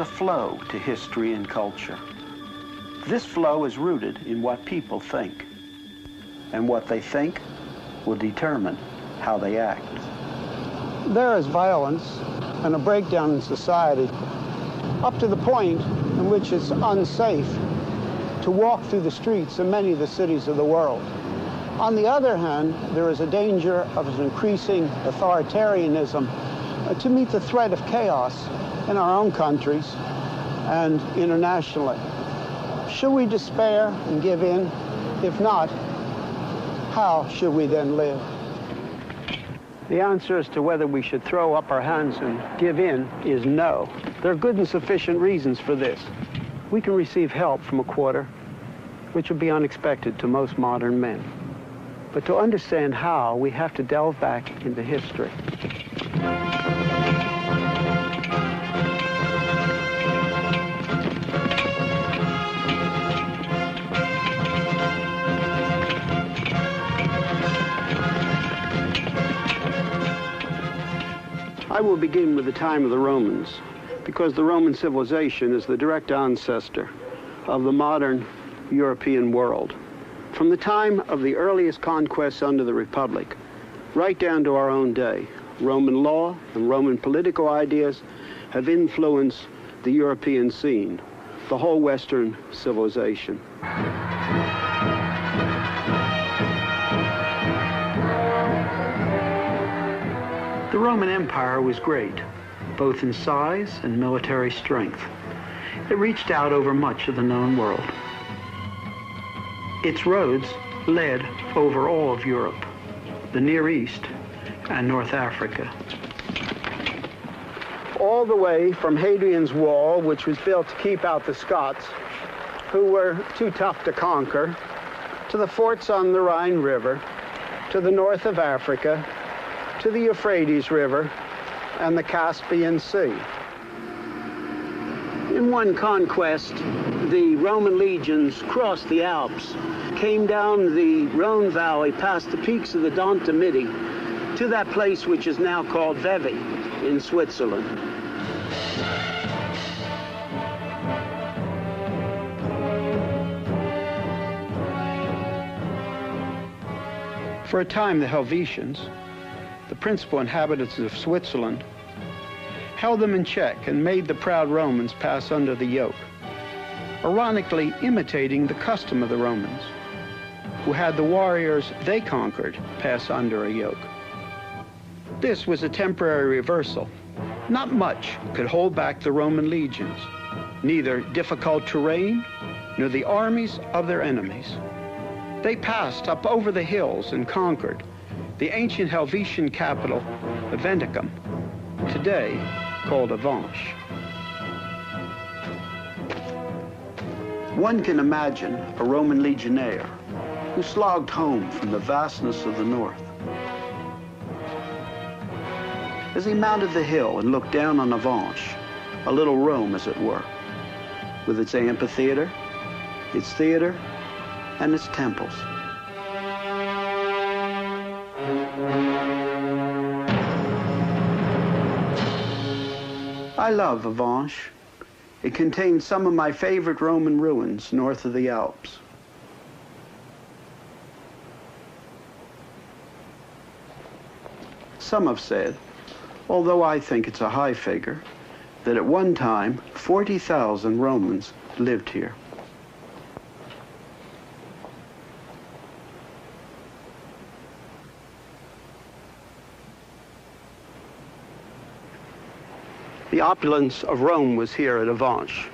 flow to history and culture. This flow is rooted in what people think, and what they think will determine how they act. There is violence and a breakdown in society up to the point in which it's unsafe to walk through the streets in many of the cities of the world. On the other hand, there is a danger of an increasing authoritarianism to meet the threat of chaos in our own countries and internationally. Should we despair and give in? If not, how should we then live? The answer as to whether we should throw up our hands and give in is no. There are good and sufficient reasons for this. We can receive help from a quarter, which would be unexpected to most modern men. But to understand how, we have to delve back into history. I will begin with the time of the Romans, because the Roman civilization is the direct ancestor of the modern European world. From the time of the earliest conquests under the Republic, right down to our own day, Roman law and Roman political ideas have influenced the European scene, the whole Western civilization. The Roman Empire was great, both in size and military strength. It reached out over much of the known world. Its roads led over all of Europe, the Near East, and North Africa. All the way from Hadrian's Wall, which was built to keep out the Scots, who were too tough to conquer, to the forts on the Rhine River, to the north of Africa, to the Euphrates River, and the Caspian Sea. In one conquest, the Roman legions crossed the Alps, came down the Rhone Valley past the peaks of the Dent Midi to that place which is now called Vevey in Switzerland. For a time, the Helvetians, the principal inhabitants of Switzerland, held them in check and made the proud Romans pass under the yoke, ironically imitating the custom of the Romans, who had the warriors they conquered pass under a yoke. This was a temporary reversal. Not much could hold back the Roman legions, neither difficult terrain nor the armies of their enemies. They passed up over the hills and conquered the ancient Helvetian capital, Aventicum, today called Avanches. One can imagine a Roman legionnaire who slogged home from the vastness of the north. As he mounted the hill and looked down on Avanches, a little Rome as it were, with its amphitheater, its theater, and its temples. I love Avanches. It contains some of my favorite Roman ruins north of the Alps. Some have said, although I think it's a high figure, that at one time 40,000 Romans lived here. The opulence of Rome was here at Avanches.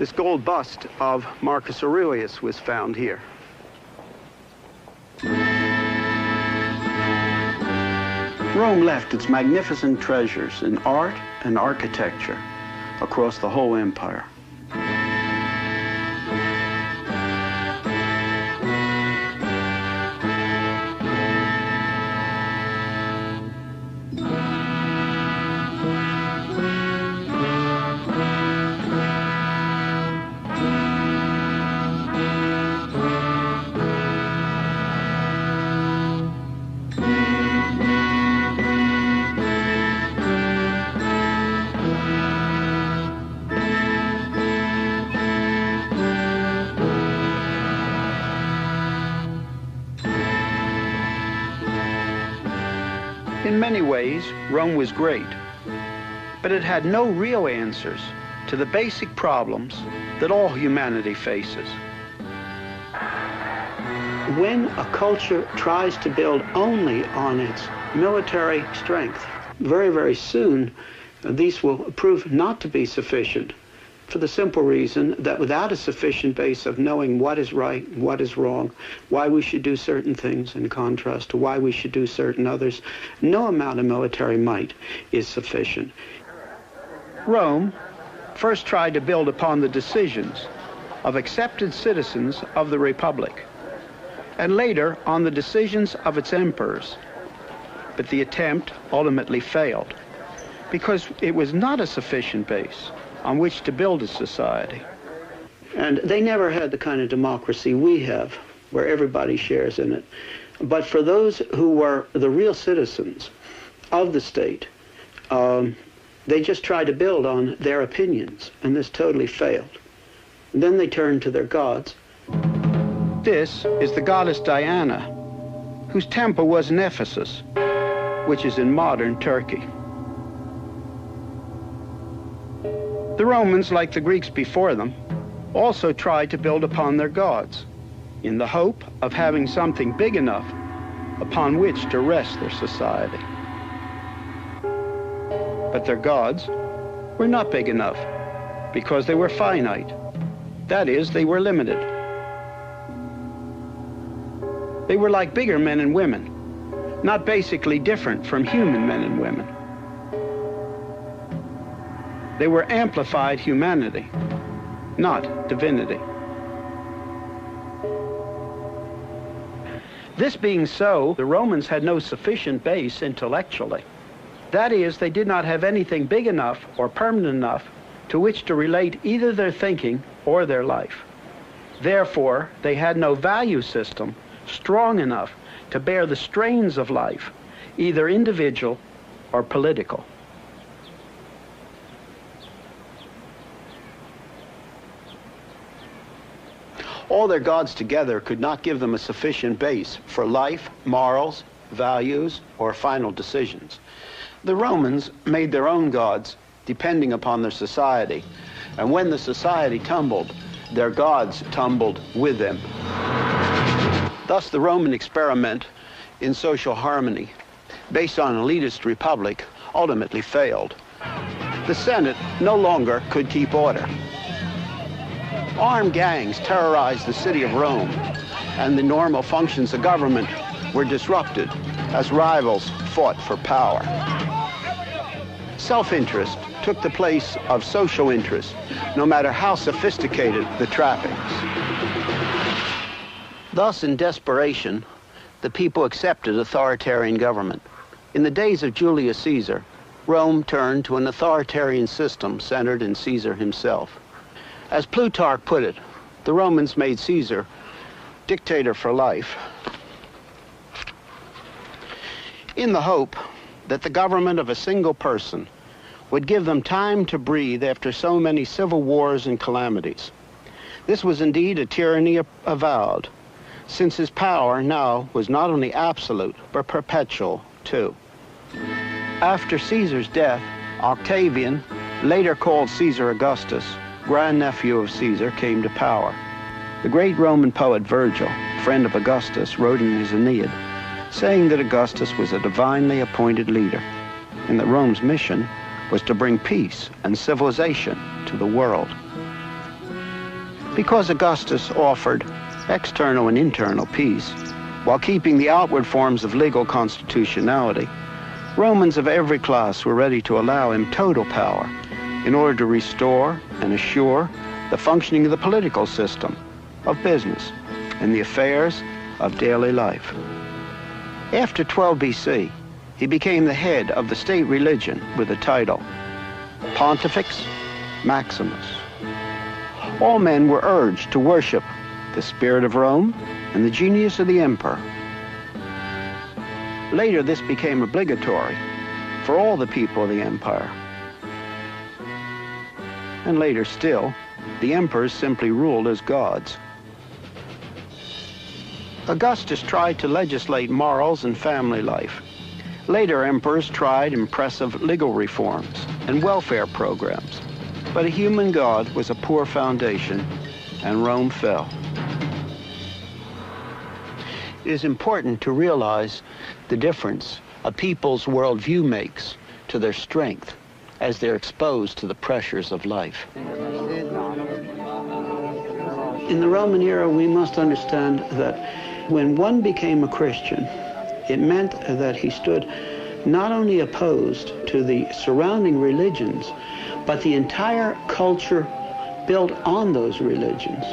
This gold bust of Marcus Aurelius was found here. Rome left its magnificent treasures in art and architecture across the whole empire. In many ways, Rome was great, but it had no real answers to the basic problems that all humanity faces. When a culture tries to build only on its military strength, very, very soon, these will prove not to be sufficient, for the simple reason that without a sufficient base of knowing what is right and what is wrong, why we should do certain things in contrast to why we should do certain others, no amount of military might is sufficient. Rome first tried to build upon the decisions of accepted citizens of the Republic, and later on the decisions of its emperors. But the attempt ultimately failed, because it was not a sufficient base on which to build a society. And they never had the kind of democracy we have, where everybody shares in it. But for those who were the real citizens of the state, they just tried to build on their opinions, and this totally failed. And then they turned to their gods. This is the goddess Diana, whose temple was in Ephesus, which is in modern Turkey. The Romans, like the Greeks before them, also tried to build upon their gods, in the hope of having something big enough upon which to rest their society. But their gods were not big enough, because they were finite. That is, they were limited. They were like bigger men and women, not basically different from human men and women. They were amplified humanity, not divinity. This being so, the Romans had no sufficient base intellectually. That is, they did not have anything big enough or permanent enough to which to relate either their thinking or their life. Therefore, they had no value system strong enough to bear the strains of life, either individual or political. All their gods together could not give them a sufficient base for life, morals, values, or final decisions. The Romans made their own gods depending upon their society, and when the society tumbled, their gods tumbled with them. Thus, the Roman experiment in social harmony, based on an elitist republic, ultimately failed. The Senate no longer could keep order. Armed gangs terrorized the city of Rome, and the normal functions of government were disrupted as rivals fought for power. Self-interest took the place of social interest, no matter how sophisticated the trappings. Thus, in desperation, the people accepted authoritarian government. In the days of Julius Caesar, Rome turned to an authoritarian system centered in Caesar himself. As Plutarch put it, the Romans made Caesar dictator for life, in the hope that the government of a single person would give them time to breathe after so many civil wars and calamities. This was indeed a tyranny avowed, since his power now was not only absolute, but perpetual too. After Caesar's death, Octavian, later called Caesar Augustus, grandnephew of Caesar, came to power. The great Roman poet Virgil, friend of Augustus, wrote in his Aeneid, saying that Augustus was a divinely appointed leader, and that Rome's mission was to bring peace and civilization to the world. Because Augustus offered external and internal peace, while keeping the outward forms of legal constitutionality, Romans of every class were ready to allow him total power in order to restore and assure the functioning of the political system, of business, and the affairs of daily life. After 12 BC, he became the head of the state religion with the title Pontifex Maximus. All men were urged to worship the spirit of Rome and the genius of the emperor. Later, this became obligatory for all the people of the empire. And later still, the emperors simply ruled as gods. Augustus tried to legislate morals and family life, Later emperors tried impressive legal reforms and welfare programs, but a human god was a poor foundation, and Rome fell. It is important to realize the difference a people's worldview makes to their strength as they're exposed to the pressures of life. In the Roman era, we must understand that when one became a Christian, it meant that he stood not only opposed to the surrounding religions, but the entire culture built on those religions.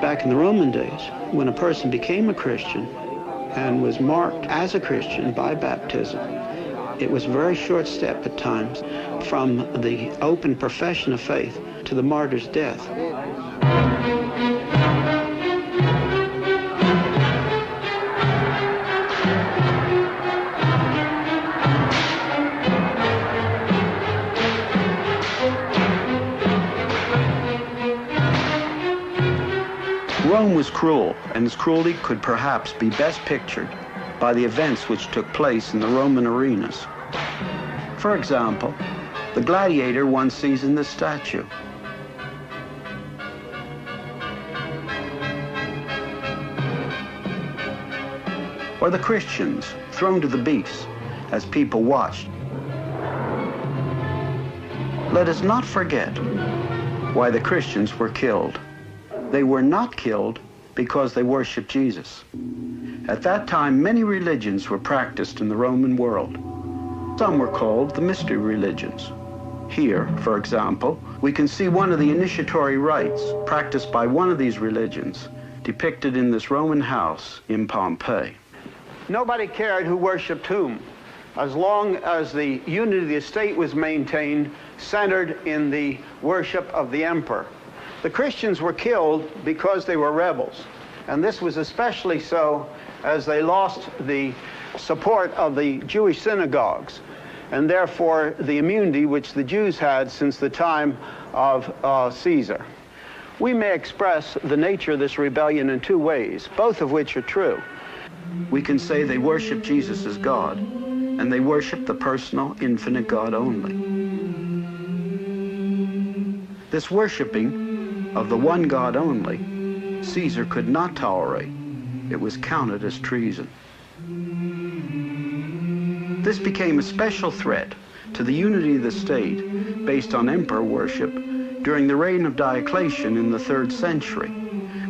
Back in the Roman days, when a person became a Christian and was marked as a Christian by baptism, it was a very short step at times from the open profession of faith to the martyr's death. Rome was cruel, and its cruelty could perhaps be best pictured by the events which took place in the Roman arenas. For example, the gladiator one sees in this statue. Or the Christians thrown to the beasts as people watched. Let us not forget why the Christians were killed. They were not killed because they worshiped Jesus. At that time, many religions were practiced in the Roman world. Some were called the mystery religions. Here, for example, we can see one of the initiatory rites practiced by one of these religions, depicted in this Roman house in Pompeii. Nobody cared who worshipped whom, as long as the unity of the state was maintained, centered in the worship of the emperor. The Christians were killed because they were rebels, and this was especially so as they lost the support of the Jewish synagogues, and therefore the immunity which the Jews had since the time of Caesar. We may express the nature of this rebellion in two ways, both of which are true. We can say they worship Jesus as God, and they worship the personal, infinite God only. This worshiping of the one God only, Caesar could not tolerate. It was counted as treason. This became a special threat to the unity of the state based on emperor worship during the reign of Diocletian in the 3rd century,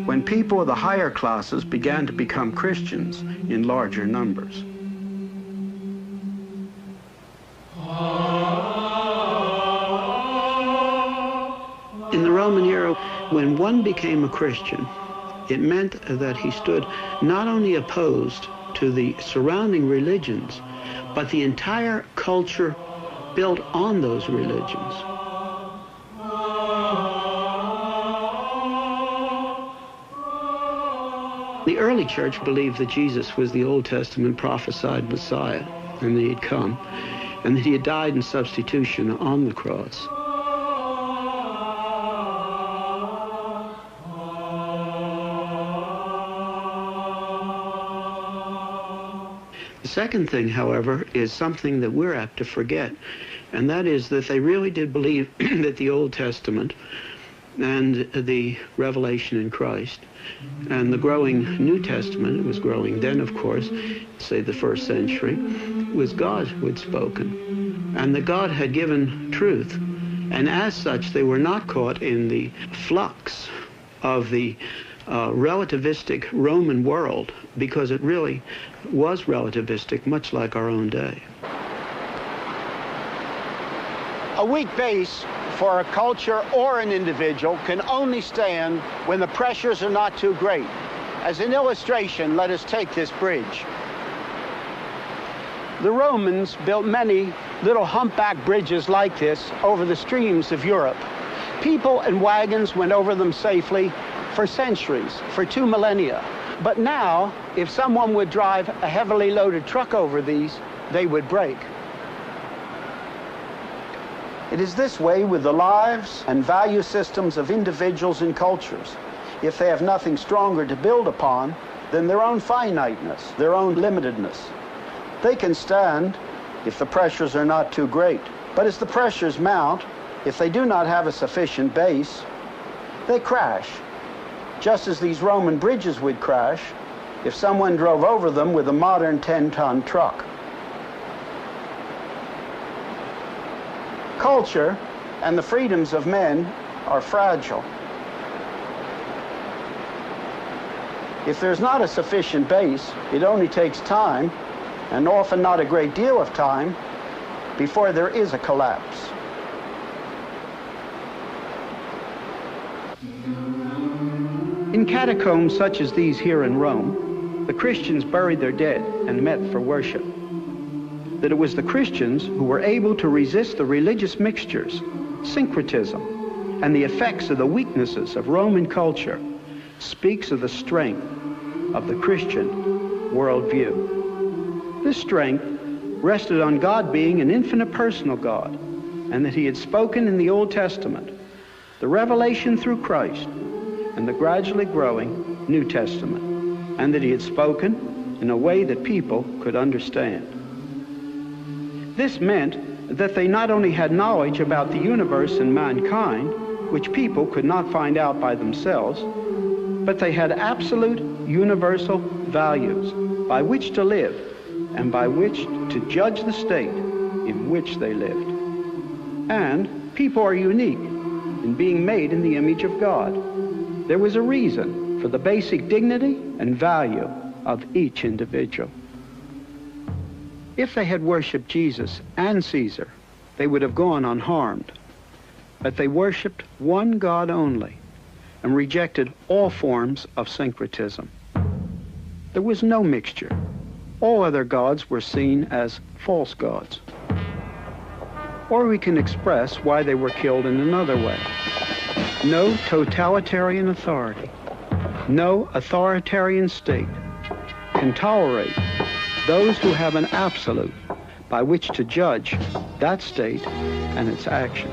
when people of the higher classes began to become Christians in larger numbers. In the Roman era, when one became a Christian, it meant that he stood not only opposed to the surrounding religions, but the entire culture built on those religions. The early church believed that Jesus was the Old Testament prophesied Messiah, and that he had come, and that he had died in substitution on the cross. The second thing, however, is something that we're apt to forget, and that is that they really did believe that the Old Testament and the revelation in Christ and the growing New Testament, it was growing then, of course, say the 1st century, was God who had spoken, and that God had given truth, and as such they were not caught in the flux of the relativistic Roman world, because it really was relativistic, much like our own day. A weak base for a culture or an individual can only stand when the pressures are not too great. As an illustration, let us take this bridge. The Romans built many little humpback bridges like this over the streams of Europe. People and wagons went over them safely for centuries, for 2 millennia. But now, if someone would drive a heavily loaded truck over these, they would break. It is this way with the lives and value systems of individuals and cultures. If they have nothing stronger to build upon than their own finiteness, their own limitedness, they can stand if the pressures are not too great. But as the pressures mount, if they do not have a sufficient base, they crash, just as these Roman bridges would crash if someone drove over them with a modern 10-ton truck. Culture and the freedoms of men are fragile. If there's not a sufficient base, it only takes time, and often not a great deal of time, before there is a collapse. In catacombs such as these here in Rome, the Christians buried their dead and met for worship. That it was the Christians who were able to resist the religious mixtures, syncretism, and the effects of the weaknesses of Roman culture speaks of the strength of the Christian worldview. This strength rested on God being an infinite personal God, and that he had spoken in the Old Testament, the revelation through Christ, and the gradually growing New Testament, and that he had spoken in a way that people could understand. This meant that they not only had knowledge about the universe and mankind, which people could not find out by themselves, but they had absolute universal values by which to live and by which to judge the state in which they lived. And people are unique in being made in the image of God. There was a reason for the basic dignity and value of each individual. If they had worshipped Jesus and Caesar, they would have gone unharmed. But they worshipped one God only and rejected all forms of syncretism. There was no mixture. All other gods were seen as false gods. Or we can express why they were killed in another way. No totalitarian authority, no authoritarian state can tolerate those who have an absolute by which to judge that state and its actions.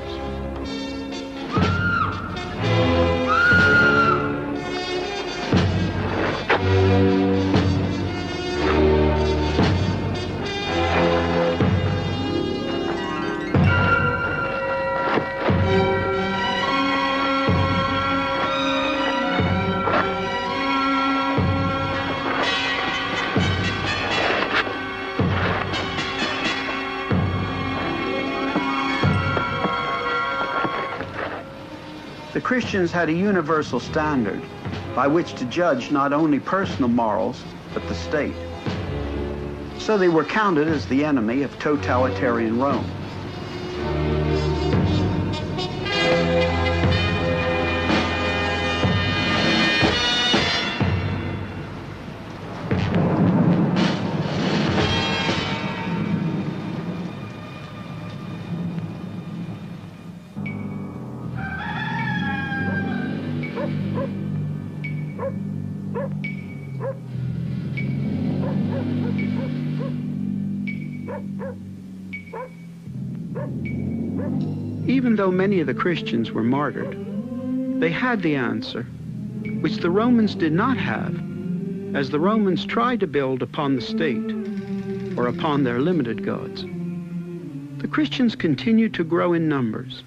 The Christians had a universal standard by which to judge not only personal morals, but the state. So they were counted as the enemy of totalitarian Rome. Even though many of the Christians were martyred, they had the answer, which the Romans did not have, as the Romans tried to build upon the state or upon their limited gods. The Christians continued to grow in numbers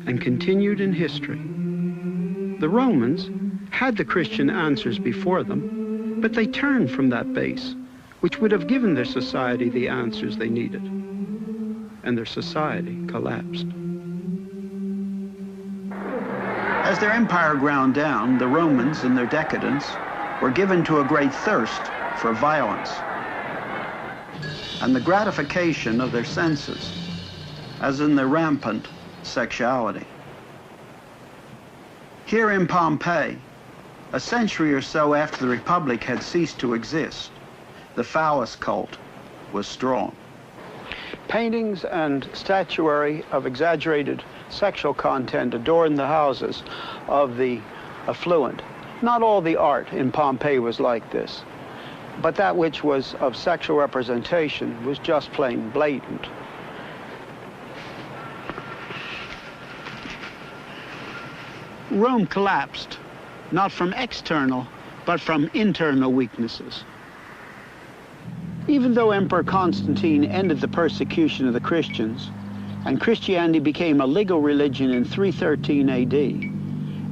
and continued in history. The Romans had the Christian answers before them, but they turned from that base, which would have given their society the answers they needed, and their society collapsed. As their empire ground down, the Romans, in their decadence, were given to a great thirst for violence and the gratification of their senses, as in their rampant sexuality. Here in Pompeii, a century or so after the Republic had ceased to exist, the phallus cult was strong. Paintings and statuary of exaggerated sexual content adorned the houses of the affluent, Not all the art in Pompeii was like this, but that which was of sexual representation was just plain blatant. Rome collapsed, not from external, but from internal weaknesses. Even though Emperor Constantine ended the persecution of the Christians, and Christianity became a legal religion in 313 AD,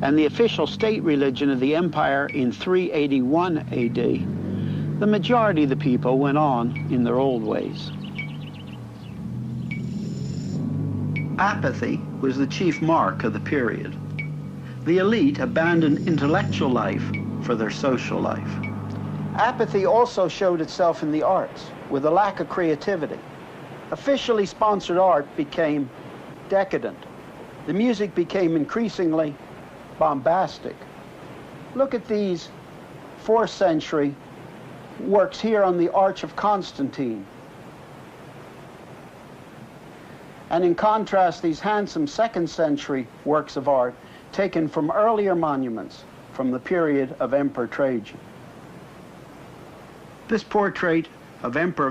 and the official state religion of the empire in 381 AD, the majority of the people went on in their old ways. Apathy was the chief mark of the period. The elite abandoned intellectual life for their social life. Apathy also showed itself in the arts, with a lack of creativity. Officially sponsored art became decadent. The music became increasingly bombastic. Look at these 4th century works here on the Arch of Constantine. And in contrast, these handsome 2nd century works of art taken from earlier monuments from the period of Emperor Trajan. This portrait of Emperor